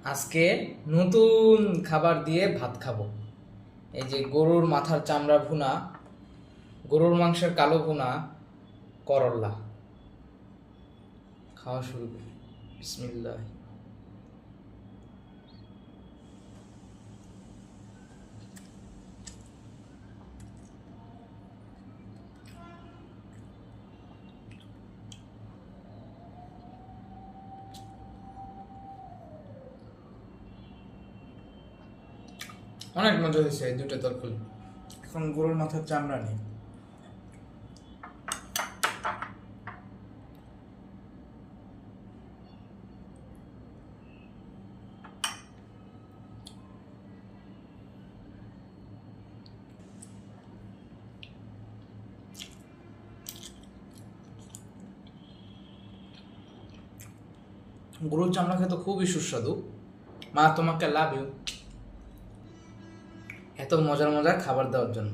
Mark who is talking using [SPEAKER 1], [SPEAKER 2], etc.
[SPEAKER 1] আজকে নতুন খাবার দিয়ে ভাত খাবো। এই যে গরুর মাথার চামড়া ভুনা, গরুর মাংসের কালো ভুনা, করল্লা। খাওয়া শুরু করি। বিসমিল্লাহ। অনেক মজা হয়েছে এই দুটো তরকারি। এখন গরুর মাথার চামড়া নেই। গরুর চামড়া খেতে খুবই সুস্বাদু। মা, তোমাকে লাভ ইউ এত মজার মজার খাবার দেওয়ার জন্য।